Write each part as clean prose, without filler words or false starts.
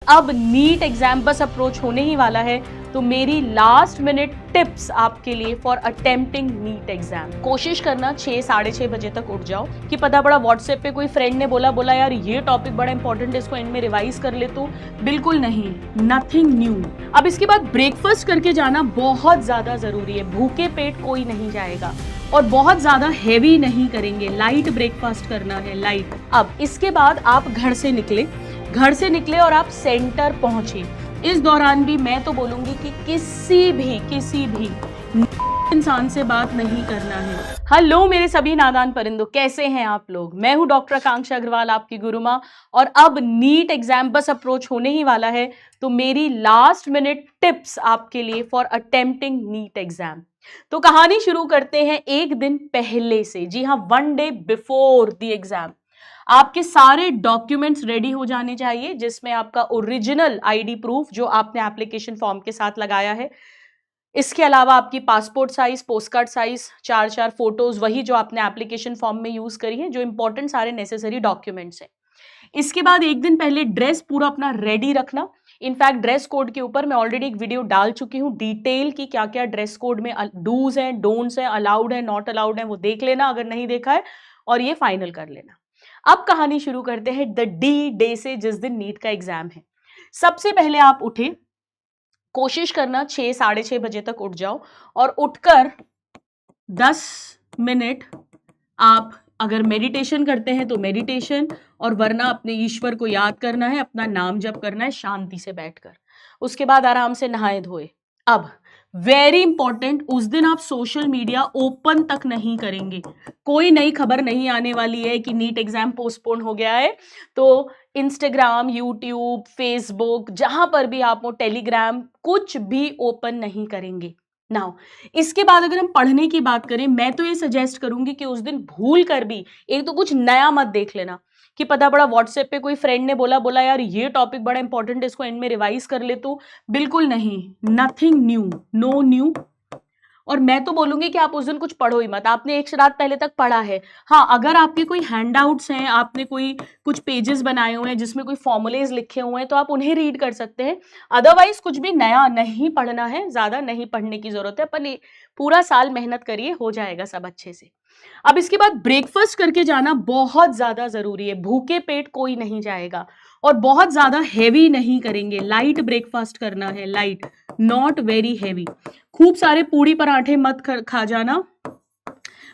अब NEET exam बस approach होने ही वाला है, तो मेरी लास्ट मिनट टिप्स आपके लिए फॉर अटेम्प्टिंग नीट एग्जाम। कोशिश करना 6-6:30 बजे तक उठ जाओ कि पता पड़ा व्हाट्सएप पे कोई फ्रेंड ने बोला यार ये टॉपिक बड़ा इंपॉर्टेंट है, इसको एंड में रिवाइज कर ले। तो बिल्कुल नहीं, नथिंग न्यू। अब इसके बाद ब्रेकफास्ट करके जाना बहुत ज्यादा जरूरी है। भूखे पेट कोई नहीं जाएगा और बहुत ज्यादा हैवी नहीं करेंगे, लाइट ब्रेकफास्ट करना है, लाइट। अब इसके बाद आप घर से निकले और आप सेंटर पहुंचे। इस दौरान भी मैं तो बोलूंगी कि किसी भी इंसान से बात नहीं करना है। हेलो मेरे सभी नादान परिंदों, कैसे हैं आप लोग? मैं हूं डॉक्टर आकांक्षा अग्रवाल, आपकी गुरु माँ। और अब नीट एग्जाम बस अप्रोच होने ही वाला है, तो मेरी लास्ट मिनट टिप्स आपके लिए फॉर अटेम्प्टिंग नीट एग्जाम। तो कहानी शुरू करते हैं एक दिन पहले से। जी हाँ, 1 डे बिफोर द एग्जाम आपके सारे डॉक्यूमेंट्स रेडी हो जाने चाहिए, जिसमें आपका ओरिजिनल आईडी प्रूफ जो आपने एप्लीकेशन फॉर्म के साथ लगाया है, इसके अलावा आपकी passport size, post card size, 4 photos, वही जो आपने एप्लीकेशन फॉर्म में यूज करी है, जो इंपॉर्टेंट सारे नेसेसरी डॉक्यूमेंट्स हैं। इसके बाद एक दिन पहले ड्रेस पूरा अपना रेडी रखना। इनफैक्ट ड्रेस कोड के ऊपर मैं ऑलरेडी एक वीडियो डाल चुकी हूँ डिटेल की, क्या क्या ड्रेस कोड में डूज हैं, डोंट्स हैं, अलाउड है, नॉट अलाउड है, वो देख लेना अगर नहीं देखा है, और ये फाइनल कर लेना। अब कहानी शुरू करते हैं द डे से, जिस दिन नीट का एग्जाम है। सबसे पहले आप उठे, कोशिश करना 6-6:30 बजे तक उठ जाओ और उठकर 10 मिनट आप अगर मेडिटेशन करते हैं तो मेडिटेशन, और वरना अपने ईश्वर को याद करना है, अपना नाम जप करना है शांति से बैठकर। उसके बाद आराम से नहाए धोए। अब वेरी इंपॉर्टेंट, उस दिन आप सोशल मीडिया ओपन तक नहीं करेंगे। कोई नई खबर नहीं आने वाली है कि नीट एग्जाम पोस्टपोन हो गया है, तो इंस्टाग्राम, यूट्यूब, फेसबुक, जहां पर भी आप हो, टेलीग्राम, कुछ भी ओपन नहीं करेंगे। नाउ इसके बाद अगर हम पढ़ने की बात करें, मैं तो ये सजेस्ट करूंगी कि उस दिन भूल कर भी एक तो कुछ नया मत देख लेना कि पता पड़ा व्हाट्सएप पे कोई फ्रेंड ने बोला यार ये टॉपिक बड़ा इंपॉर्टेंट है, इसको एंड में रिवाइज कर ले। तो बिल्कुल नहीं, नथिंग न्यू, नो न्यू। और मैं तो बोलूंगी कि आप उस दिन कुछ पढ़ो ही मत, आपने एक रात पहले तक पढ़ा है। हाँ, अगर आपके कोई हैंडआउट्स हैं, आपने कोई कुछ पेजेस बनाए हुए हैं जिसमें कोई फॉर्मूलेज लिखे हुए हैं, तो आप उन्हें रीड कर सकते हैं। अदरवाइज कुछ भी नया नहीं पढ़ना है, ज्यादा नहीं पढ़ने की जरूरत है। पर पूरा साल मेहनत करिए, हो जाएगा सब अच्छे से। अब इसके बाद ब्रेकफास्ट करके जाना बहुत ज्यादा जरूरी है। भूखे पेट कोई नहीं जाएगा और बहुत ज्यादा हैवी नहीं करेंगे, लाइट ब्रेकफास्ट करना है, लाइट, नॉट वेरी हैवी। खूब सारे पूड़ी पराठे मत खा जाना,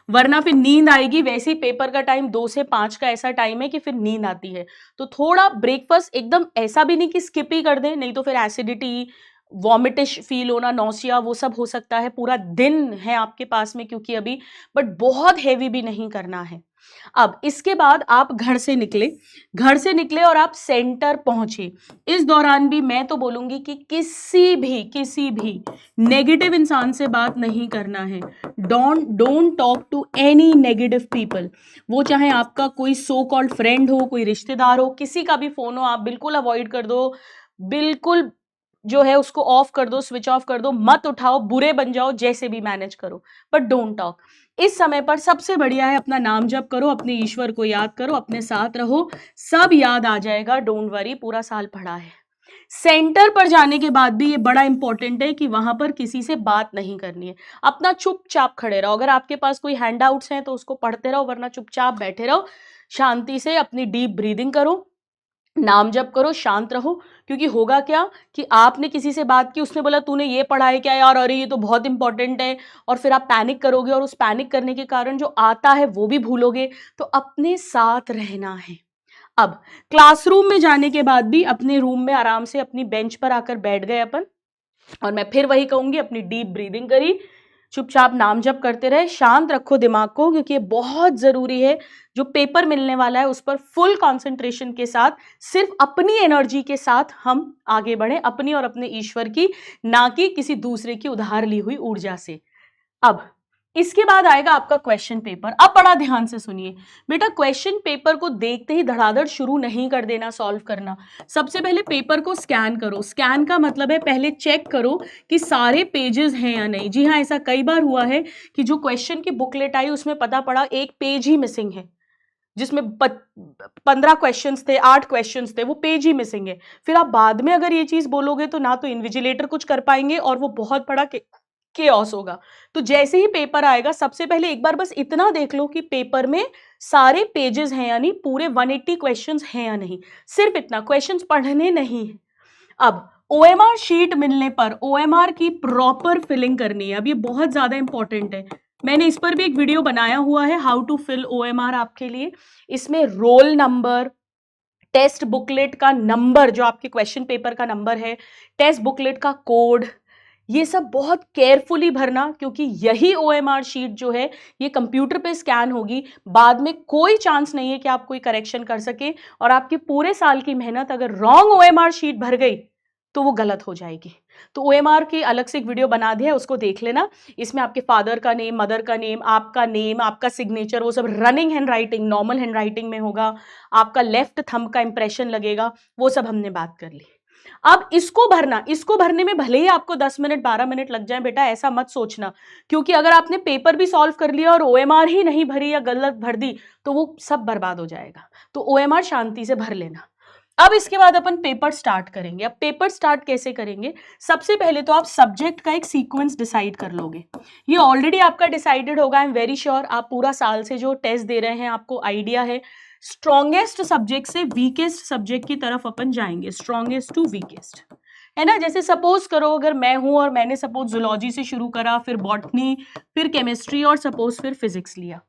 वरना फिर नींद आएगी। वैसे ही पेपर का टाइम 2 से 5 का ऐसा टाइम है कि फिर नींद आती है। तो थोड़ा ब्रेकफास्ट एकदम ऐसा भी नहीं कि स्किप ही कर दें, नहीं तो फिर एसिडिटी, वॉमिटिश फील होना, नौसिया, वो सब हो सकता है। पूरा दिन है आपके पास में क्योंकि अभी, बट बहुत हैवी भी नहीं करना है। अब इसके बाद आप घर से निकले और आप सेंटर पहुंचे। इस दौरान भी मैं तो बोलूंगी कि किसी भी नेगेटिव इंसान से बात नहीं करना है। Don't talk to any negative people, वो चाहे आपका कोई सो कॉल्ड फ्रेंड हो, कोई रिश्तेदार हो, किसी का भी फोन हो, आप बिल्कुल अवॉइड कर दो। बिल्कुल जो है उसको ऑफ कर दो, स्विच ऑफ कर दो, मत उठाओ, बुरे बन जाओ, जैसे भी मैनेज करो, बट डोंट टॉक। इस समय पर सबसे बढ़िया है अपना नाम जप करो, अपने ईश्वर को याद करो, अपने साथ रहो, सब याद आ जाएगा, डोंट वरी, पूरा साल पढ़ा है। सेंटर पर जाने के बाद भी ये बड़ा इंपॉर्टेंट है कि वहां पर किसी से बात नहीं करनी है। अपना चुपचाप खड़े रहो। अगर आपके पास कोई हैंडआउट्स हैं तो उसको पढ़ते रहो, वरना चुपचाप बैठे रहो, शांति से अपनी डीप ब्रीदिंग करो, नाम जप करो, शांत रहो। क्योंकि होगा क्या कि आपने किसी से बात की, उसने बोला तूने ये पढ़ा है क्या यार, अरे ये तो बहुत इंपॉर्टेंट है, और फिर आप पैनिक करोगे और उस पैनिक करने के कारण जो आता है वो भी भूलोगे। तो अपने साथ रहना है। अब क्लासरूम में जाने के बाद भी अपने रूम में आराम से अपनी बेंच पर आकर बैठ गए अपन, और मैं फिर वही कहूंगी, अपनी डीप ब्रीदिंग करी, चुपचाप नाम जप करते रहे, शांत रखो दिमाग को, क्योंकि ये बहुत जरूरी है। जो पेपर मिलने वाला है उस पर फुल कंसंट्रेशन के साथ, सिर्फ अपनी एनर्जी के साथ हम आगे बढ़े, अपनी और अपने ईश्वर की, ना कि किसी दूसरे की उधार ली हुई ऊर्जा से। अब इसके बाद आएगा आपका क्वेश्चन पेपर। अब बड़ा ध्यान से सुनिए बेटा, क्वेश्चन पेपर को देखते ही धड़ाधड़ शुरू नहीं कर देना सॉल्व करना। सबसे पहले पेपर को स्कैन करो। स्कैन का मतलब है पहले चेक करो कि सारे पेजेस हैं या नहीं। जी हाँ, ऐसा कई बार हुआ है कि जो क्वेश्चन की बुकलेट आई उसमें पता पड़ा एक पेज ही मिसिंग है, जिसमें 15 क्वेश्चंस थे, 8 क्वेश्चंस थे, वो पेज ही मिसिंग है। फिर आप बाद में अगर ये चीज बोलोगे तो ना तो इन्विजिलेटर कुछ कर पाएंगे और वो बहुत बड़ा केओस होगा। तो जैसे ही पेपर आएगा सबसे पहले एक बार बस इतना देख लो कि पेपर में सारे पेजेस हैं, यानी पूरे 180 क्वेश्चंस हैं या नहीं, सिर्फ इतना, क्वेश्चंस पढ़ने नहीं है। अब ओएमआर शीट मिलने पर ओएमआर की प्रॉपर फिलिंग करनी है। अब ये बहुत ज्यादा इंपॉर्टेंट है, मैंने इस पर भी एक वीडियो बनाया हुआ है, हाउ टू फिल ओएमआर आपके लिए। इसमें रोल नंबर, टेस्ट बुकलेट का नंबर, जो आपके क्वेश्चन पेपर का नंबर है, टेस्ट बुकलेट का कोड, ये सब बहुत केयरफुली भरना, क्योंकि यही ओएमआर शीट जो है ये कंप्यूटर पे स्कैन होगी। बाद में कोई चांस नहीं है कि आप कोई करेक्शन कर सके, और आपकी पूरे साल की मेहनत अगर रॉन्ग ओएमआर शीट भर गई तो वो गलत हो जाएगी। तो ओएमआर की अलग से एक वीडियो बना दिया है, उसको देख लेना। इसमें आपके फादर का नेम, मदर का नेम, आपका सिग्नेचर, वो सब running hand writing, normal hand writing में होगा, आपका लेफ्ट थंब का इंप्रेशन लगेगा, वो सब हमने बात कर ली। अब इसको भरना, इसको भरने में भले ही आपको 10 मिनट 12 मिनट लग जाए बेटा, ऐसा मत सोचना, क्योंकि अगर आपने पेपर भी सॉल्व कर लिया और ओएमआर ही नहीं भरी या गलत भर दी तो वो सब बर्बाद हो जाएगा। तो ओएमआर शांति से भर लेना। अब इसके बाद अपन पेपर स्टार्ट करेंगे। अब पेपर स्टार्ट कैसे करेंगे? सबसे पहले तो आप सब्जेक्ट का एक सीक्वेंस डिसाइड कर लोगे। ये ऑलरेडी आपका डिसाइडेड होगा, आई एम वेरी श्योर। आप पूरा साल से जो टेस्ट दे रहे हैं आपको आइडिया है। स्ट्रॉन्गेस्ट सब्जेक्ट से वीकेस्ट सब्जेक्ट की तरफ अपन जाएंगे, स्ट्रॉन्गेस्ट टू वीकेस्ट, है ना। जैसे सपोज करो अगर मैं हूं और मैंने सपोज जूलॉजी से शुरू करा, फिर बॉटनी, फिर केमिस्ट्री और सपोज फिर फिजिक्स लिया,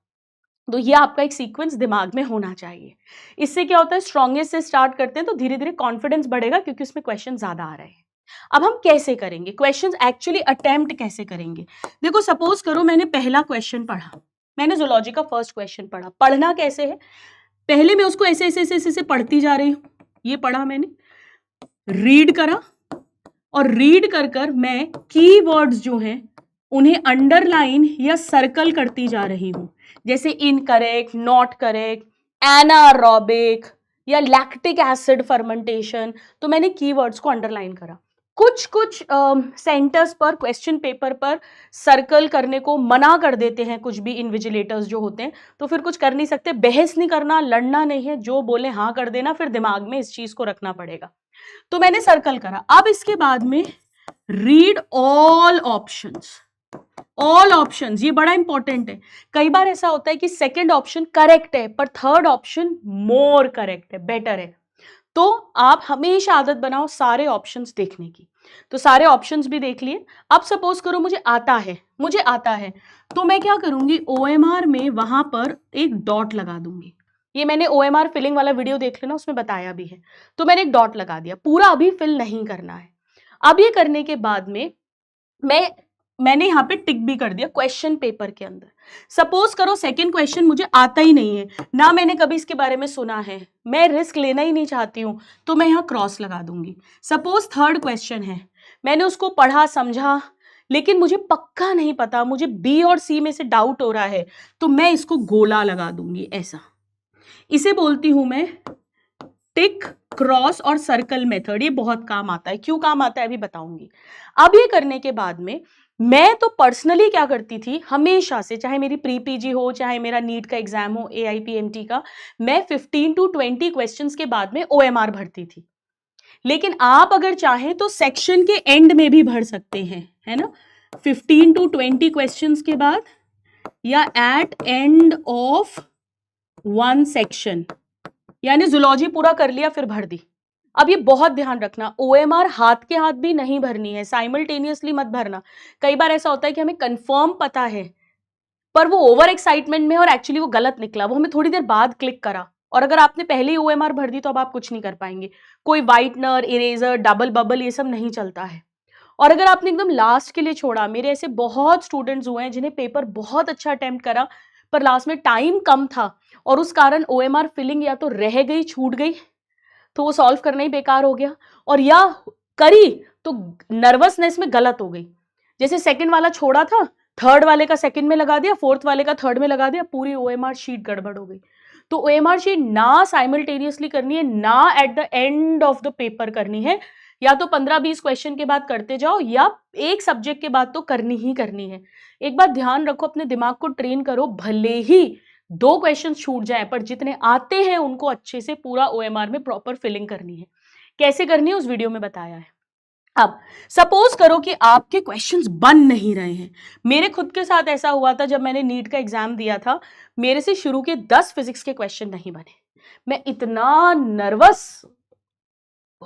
तो ये आपका एक सीक्वेंस दिमाग में होना चाहिए। इससे क्या होता है, स्ट्रॉन्गेस्ट से स्टार्ट करते हैं तो धीरे धीरे कॉन्फिडेंस बढ़ेगा, क्योंकि उसमें क्वेश्चन ज्यादा आ रहे हैं। अब हम कैसे करेंगे क्वेश्चंस, एक्चुअली अटेम्प्ट कैसे करेंगे? देखो सपोज करो मैंने पहला क्वेश्चन पढ़ा, मैंने जूलॉजी का फर्स्ट क्वेश्चन पढ़ा। पढ़ना कैसे है, पहले मैं उसको ऐसे ऐसे ऐसे ऐसे पढ़ती जा रही हूँ। ये पढ़ा मैंने, रीड करा, और रीड कर कर मैं कीवर्ड्स जो हैं उन्हें अंडरलाइन या सर्कल करती जा रही हूं, जैसे इनकरेक्ट, नॉट करेक्ट, एनारोबिक या लैक्टिक एसिड फर्मेंटेशन। तो मैंने कीवर्ड्स को अंडरलाइन करा। कुछ कुछ सेंटर्स पर, क्वेश्चन पेपर पर सर्कल करने को मना कर देते हैं कुछ भी इन्विजिलेटर्स जो होते हैं, तो फिर कुछ कर नहीं सकते, बहस नहीं करना, लड़ना नहीं है, जो बोले हाँ कर देना, फिर दिमाग में इस चीज को रखना पड़ेगा। तो मैंने सर्कल करा। अब इसके बाद में read all options, all options, ये बड़ा इंपॉर्टेंट है। कई बार ऐसा होता है कि सेकंड ऑप्शन करेक्ट है पर थर्ड ऑप्शन मोर करेक्ट है, बेटर है, तो आप हमेशा आदत बनाओ सारे ऑप्शंस देखने की। तो सारे ऑप्शंस भी देख लिए। अब सपोज करो मुझे आता है, तो मैं क्या करूंगी, ओएमआर में वहां पर एक डॉट लगा दूंगी। ये मैंने ओएमआर फिलिंग वाला वीडियो देख लेना, उसमें बताया भी है। तो मैंने एक डॉट लगा दिया, पूरा अभी फिल नहीं करना है। अब ये करने के बाद में मैंने यहाँ पे टिक भी कर दिया क्वेश्चन पेपर के अंदर। सपोज करो सेकंड क्वेश्चन मुझे आता ही नहीं है, ना मैंने कभी इसके बारे में सुना है, मैं रिस्क लेना ही नहीं चाहती हूं, तो मैं यहाँ क्रॉस लगा दूंगी। सपोज थर्ड क्वेश्चन है, मैंने उसको पढ़ा समझा, लेकिन मुझे पक्का नहीं पता, मुझे बी और सी में से डाउट हो रहा है, तो मैं इसको गोला लगा दूंगी ऐसा। इसे बोलती हूं मैं टिक, क्रॉस और सर्कल मेथड। ये बहुत काम आता है, क्यों काम आता है अभी बताऊंगी। अब ये करने के बाद में मैं तो पर्सनली क्या करती थी हमेशा से, चाहे मेरी प्री पीजी हो, चाहे मेरा नीट का एग्जाम हो, AIPMT का, मैं 15 to 20 क्वेश्चंस के बाद में OMR भरती थी। लेकिन आप अगर चाहें तो सेक्शन के एंड में भी भर सकते हैं, है ना, 15 to 20 क्वेश्चंस के बाद या at end of one section, यानी जूलॉजी पूरा कर लिया फिर भर दी। अब ये बहुत ध्यान रखना, OMR हाथ के हाथ भी नहीं भरनी है, साइमल्टेनियसली मत भरना। कई बार ऐसा होता है कि हमें कंफर्म पता है पर वो ओवर एक्साइटमेंट में और एक्चुअली वो गलत निकला, वो हमें थोड़ी देर बाद क्लिक करा, और अगर आपने पहले ही OMR भर दी तो अब आप कुछ नहीं कर पाएंगे। कोई व्हाइटनर, इरेजर, डबल बबल ये सब नहीं चलता है। और अगर आपने एकदम लास्ट के लिए छोड़ा, मेरे ऐसे बहुत स्टूडेंट्स हुए हैं जिन्हें पेपर बहुत अच्छा अटेम्प्ट करा पर लास्ट में टाइम कम था और उस कारण OMR फिलिंग या तो रह गई, छूट गई, तो वो सॉल्व करना ही बेकार हो गया, और या करी तो नर्वसनेस में गलत हो गई। जैसे सेकंड वाला छोड़ा था, थर्ड वाले का सेकंड में लगा दिया, फोर्थ वाले का थर्ड में लगा दिया, पूरी OMR शीट गड़बड़ हो गई। तो OMR शीट ना साइमल्टेनियसली करनी है, ना at the end of the paper करनी है। या तो 15-20 क्वेश्चन के बाद करते जाओ, या एक सब्जेक्ट के बाद तो करनी ही करनी है। एक बात ध्यान रखो, अपने दिमाग को ट्रेन करो, भले ही 2 क्वेश्चन छूट जाए पर जितने आते हैं उनको अच्छे से पूरा OMR में प्रॉपर फिलिंग करनी है। कैसे करनी है उस वीडियो में बताया है। अब सपोज करो कि आपके क्वेश्चंस बन नहीं रहे हैं। मेरे खुद के साथ ऐसा हुआ था जब मैंने नीट का एग्जाम दिया था, मेरे से शुरू के 10 फिजिक्स के क्वेश्चन नहीं बने। मैं इतना नर्वस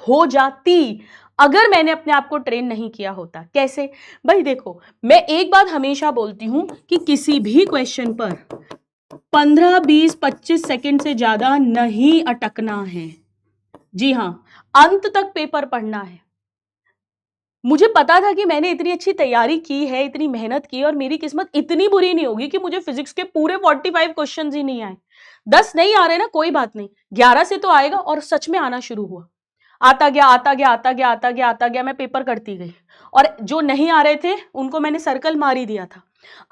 हो जाती अगर मैंने अपने आप को ट्रेन नहीं किया होता। कैसे भाई? देखो, मैं एक बात हमेशा बोलती हूं कि किसी भी क्वेश्चन पर 15, 20, 25 सेकंड से ज्यादा नहीं अटकना है। जी हां, अंत तक पेपर पढ़ना है। मुझे पता था कि मैंने इतनी अच्छी तैयारी की है, इतनी मेहनत की, और मेरी किस्मत इतनी बुरी नहीं होगी कि मुझे फिजिक्स के पूरे 45 क्वेश्चंस ही नहीं आए। 10 नहीं आ रहे ना, कोई बात नहीं, 11 से तो आएगा। और सच में आना शुरू हुआ, आता गया आता गया आता गया आता गया आता गया, मैं पेपर करती गई, और जो नहीं आ रहे थे उनको मैंने सर्कल मार ही दिया था।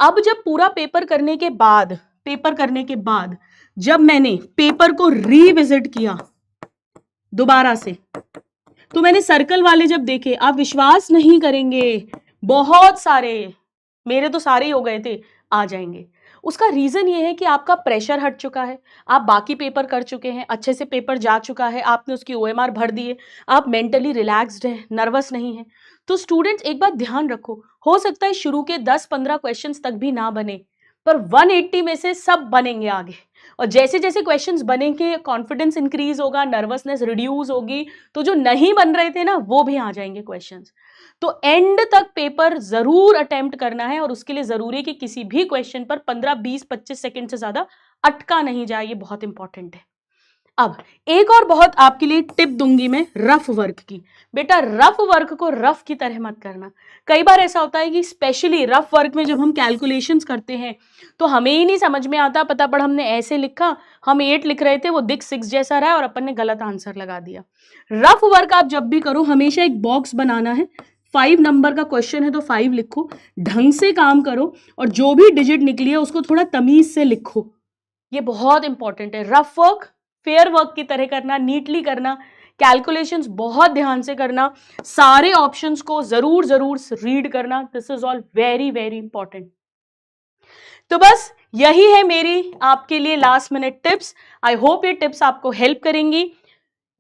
अब जब पूरा पेपर करने के बाद जब मैंने पेपर को रीविजिट किया दोबारा से, तो मैंने सर्कल वाले जब देखे, आप विश्वास नहीं करेंगे, बहुत सारे, मेरे तो सारे ही हो गए थे, आ जाएंगे। उसका रीजन ये है कि आपका प्रेशर हट चुका है, आप बाकी पेपर कर चुके हैं, अच्छे से पेपर जा चुका है, आपने उसकी OMR भर दिए, आप मेंटली रिलैक्स्ड हैं, नर्वस नहीं है। तो स्टूडेंट्स एक बात ध्यान रखो, हो सकता है शुरू के 10-15 क्वेश्चंस तक भी ना बने, पर 180 में से सब बनेंगे आगे। और जैसे जैसे क्वेश्चंस बनेंगे, कॉन्फिडेंस इंक्रीज होगा, नर्वसनेस रिड्यूस होगी, तो जो नहीं बन रहे थे ना वो भी आ जाएंगे क्वेश्चंस। तो एंड तक पेपर जरूर अटेम्प्ट करना है, और उसके लिए जरूरी है कि किसी भी क्वेश्चन पर 15, 20, 25 सेकंड से ज्यादा अटका नहीं जाए। ये बहुत इंपॉर्टेंट है। अब एक और बहुत आपके लिए टिप दूंगी मैं, रफ वर्क की। बेटा, रफ वर्क को रफ की तरह मत करना। कई बार ऐसा होता है कि स्पेशली रफ वर्क में जब हम कैलकुलेशंस करते हैं तो हमें ही नहीं समझ में आता, पता पड़ हमने ऐसे लिखा, हम 8 लिख रहे थे, वो दिख 6 जैसा रहा और अपन ने गलत आंसर लगा दिया। रफ वर्क आप जब भी करो, हमेशा एक बॉक्स बनाना है। 5 नंबर का क्वेश्चन है तो 5 लिखो, ढंग से काम करो, और जो भी डिजिट निकली है उसको थोड़ा तमीज से लिखो। ये बहुत इंपॉर्टेंट है। रफ वर्क फेयर वर्क की तरह करना, नीटली करना, कैलकुलेशंस बहुत ध्यान से करना, सारे ऑप्शंस को जरूर जरूर रीड करना। This is all very very important. तो बस यही है मेरी आपके लिए last minute tips. I hope ये टिप्स आपको हेल्प करेंगी।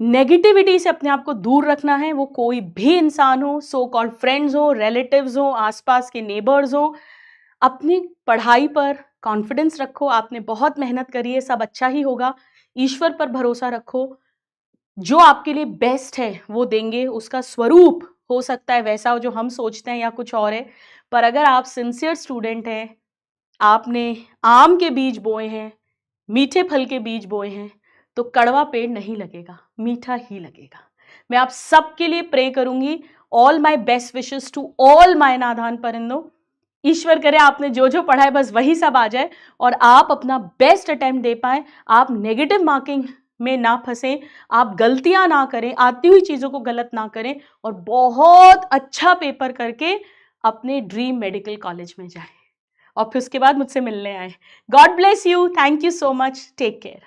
नेगेटिविटी से अपने आप को दूर रखना है, वो कोई भी इंसान हो, सो कॉल्ड फ्रेंड्स हो, रिलेटिव्स हो, आसपास के नेबर्स हो। अपनी पढ़ाई पर कॉन्फिडेंस रखो, आपने बहुत मेहनत करी है, सब अच्छा ही होगा। ईश्वर पर भरोसा रखो, जो आपके लिए बेस्ट है वो देंगे। उसका स्वरूप हो सकता है वैसा हो जो हम सोचते हैं या कुछ और है, पर अगर आप सिंसियर स्टूडेंट हैं, आपने आम के बीज बोए हैं, मीठे फल के बीज बोए हैं, तो कड़वा पेड़ नहीं लगेगा, मीठा ही लगेगा। मैं आप सबके लिए प्रे करूंगी। All my best wishes to all my नादान परिंदों। ईश्वर करे आपने जो जो पढ़ा है बस वही सब आ जाए और आप अपना बेस्ट अटेम्प्ट दे पाए, आप नेगेटिव मार्किंग में ना फंसे, आप गलतियां ना करें, आती हुई चीजों को गलत ना करें, और बहुत अच्छा पेपर करके अपने ड्रीम मेडिकल कॉलेज में जाएं, और फिर उसके बाद मुझसे मिलने आए। God bless you, thank you so much, take care.